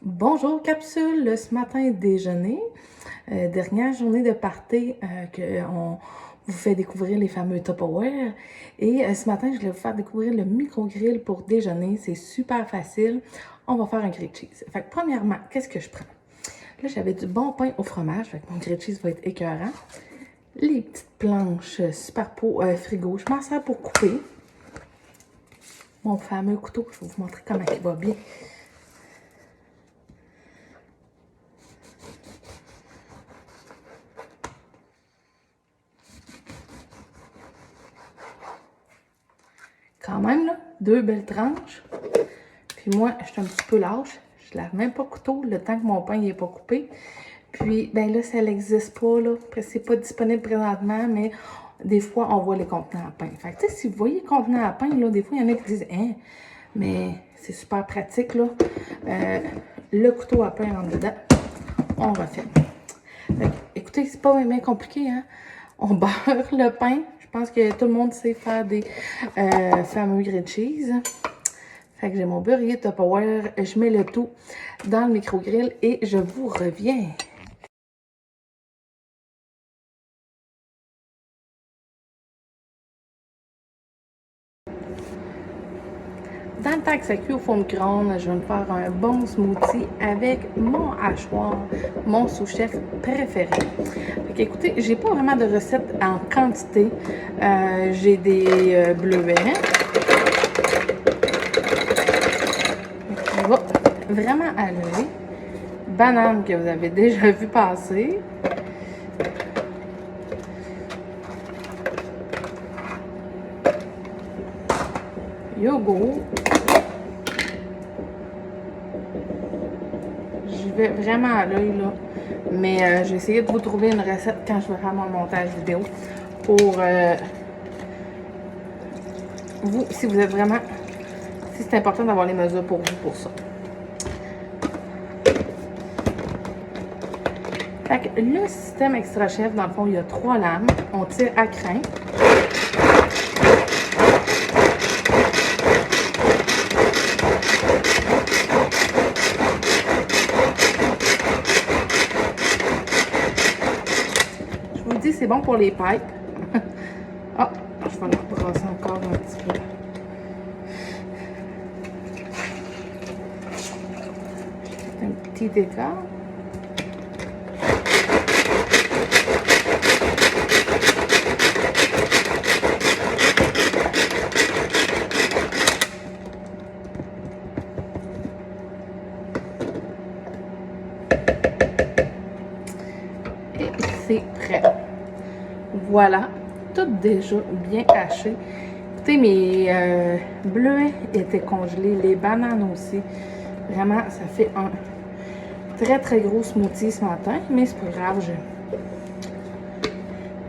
Bonjour capsule, ce matin déjeuner, dernière journée de party qu'on vous fait découvrir les fameux Tupperware et ce matin je voulais vous faire découvrir le micro-grill pour déjeuner, c'est super facile, on va faire un grilled cheese. Fait que premièrement, qu'est-ce que je prends? Là j'avais du bon pain au fromage, fait que mon grilled cheese va être écœurant. Les petites planches super pot frigo, je m'en sers pour couper. Mon fameux couteau, je vais vous montrer comment il va bien. Quand même, là, deux belles tranches. Puis moi, je suis un petit peu lâche. Je lave même pas le couteau le temps que mon pain n'est pas coupé. Puis, ben là, ça n'existe pas, là. C'est pas disponible présentement, mais des fois, on voit les contenants à pain. Fait que, tu sais, si vous voyez les contenants à pain, là, des fois, il y en a qui disent, hein, mais c'est super pratique, là. Le couteau à pain en dedans, on refait. Fait que, écoutez, c'est pas bien compliqué, hein. On beurre le pain. Je pense que tout le monde sait faire des fameux grilled cheese. Fait que j'ai mon beurrier Tupperware. Je mets le tout dans le micro-grill et je vous reviens. Dans le temps que ça cuit au fond de micro-ondes, je vais me faire un bon smoothie avec mon hachoir, mon sous-chef préféré. Fait qu'écoutez, j'ai pas vraiment de recette en quantité. J'ai des bleuets. Je vais vraiment à l'œil. Banane que vous avez déjà vu passer. Yogourt. J'y vais vraiment à l'œil, là. Mais je vais essayer de vous trouver une recette quand je vais faire mon montage vidéo pour vous, si vous êtes vraiment, si c'est important d'avoir les mesures pour vous pour ça. Fait que le système Extra Chef, dans le fond, il y a 3 lames. On tire à crin. Je vous dis, c'est bon pour les pipes. Ah, je vais leur brasser encore un petit peu. Un petit écart. Et c'est prêt. Voilà, tout déjà bien haché. Écoutez, mes bleuets étaient congelés, les bananes aussi. Vraiment, ça fait un très gros smoothie ce matin, mais c'est pas grave,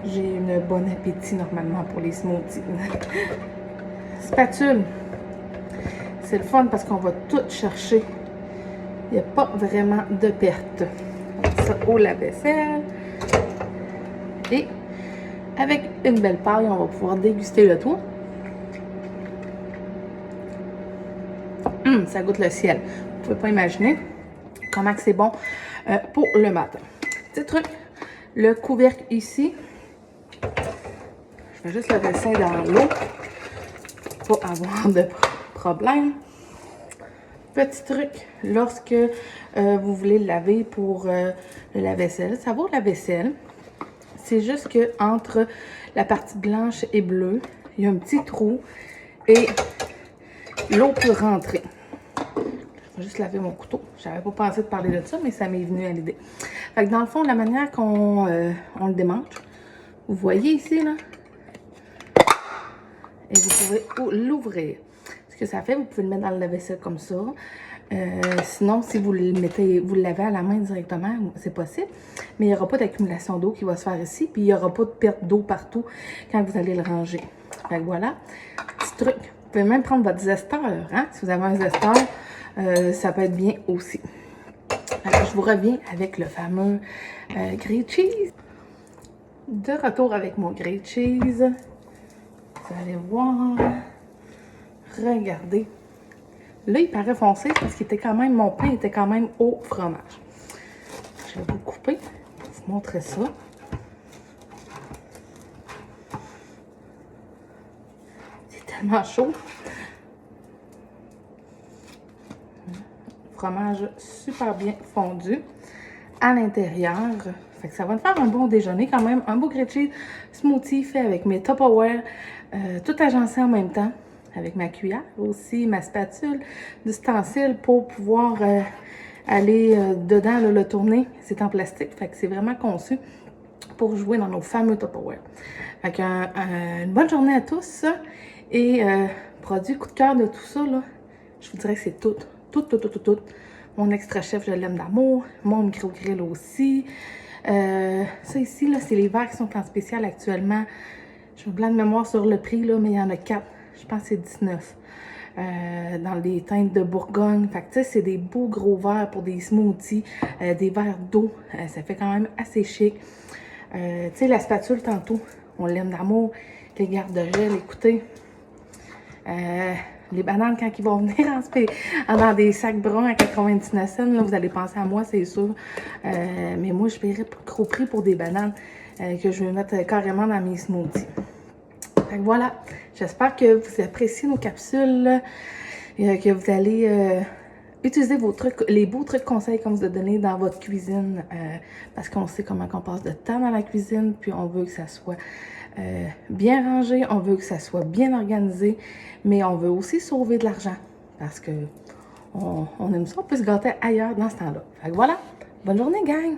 j'ai un bon appétit normalement pour les smoothies. Spatule, c'est le fun parce qu'on va tout chercher. Il n'y a pas vraiment de perte. Ça au lave-vaisselle. Et avec une belle paille, on va pouvoir déguster le tout. Ça goûte le ciel. Vous pouvez pas imaginer comment c'est bon pour le matin. Petit truc, le couvercle ici. Je vais juste le verser dans l'eau pour pas avoir de problème. Petit truc, lorsque vous voulez le laver pour le lave-vaisselle, ça vaut la vaisselle. C'est juste que entre la partie blanche et bleue, il y a un petit trou et l'eau peut rentrer. Je vais juste laver mon couteau. J'avais pas pensé de parler de ça, mais ça m'est venu à l'idée. Fait que dans le fond, la manière qu'on on le démange, vous voyez ici, là, et vous pouvez l'ouvrir. Ce que ça fait, vous pouvez le mettre dans le lave-vaisselle comme ça. Sinon, si vous le mettez, vous le lavez à la main directement, c'est possible. Mais il n'y aura pas d'accumulation d'eau qui va se faire ici. Puis il n'y aura pas de perte d'eau partout quand vous allez le ranger. Fait que voilà. Petit truc. Vous pouvez même prendre votre zesteur. Hein? Si vous avez un zesteur, ça peut être bien aussi. Alors, je vous reviens avec le fameux grilled cheese. De retour avec mon grilled cheese. Vous allez voir. Regardez. Là, il paraît foncé parce qu'il était quand même, mon pain était quand même au fromage. Je vais vous couper pour vous montrer ça. C'est tellement chaud. Fromage super bien fondu à l'intérieur. Fait que ça va me faire un bon déjeuner quand même. Un beau grilled cheese smoothie fait avec mes Tupperware, tout agencé en même temps. Avec ma cuillère aussi, ma spatule, d'ustensiles pour pouvoir aller dedans, là, le tourner. C'est en plastique, fait que c'est vraiment conçu pour jouer dans nos fameux Tupperware. Fait que une bonne journée à tous. Et produit coup de cœur de tout ça, là, je vous dirais que c'est tout. Tout. Mon extra chef, je l'aime d'amour. Mon micro-grill aussi. Ça ici, là, c'est les verres qui sont en spécial actuellement. Je me blanc de mémoire sur le prix, là, mais il y en a 4. Je pense que c'est 19. Dans les teintes de Bourgogne. Fait que, tu sais, c'est des beaux gros verres pour des smoothies, des verres d'eau. Ça fait quand même assez chic. Tu sais, la spatule, tantôt, on l'aime d'amour. Les garde-gel, écoutez. Les bananes, quand ils vont venir dans des sacs bruns à 99 cents, là, vous allez penser à moi, c'est sûr. Mais moi, je paierais gros prix pour des bananes que je vais mettre carrément dans mes smoothies. Fait que voilà, j'espère que vous appréciez nos capsules et que vous allez utiliser vos trucs, les beaux trucs conseils qu'on vous a donnés dans votre cuisine parce qu'on sait comment on passe de temps dans la cuisine, puis on veut que ça soit bien rangé, on veut que ça soit bien organisé, mais on veut aussi sauver de l'argent parce que on aime ça, on peut se gâter ailleurs dans ce temps-là. Fait que voilà, bonne journée gang!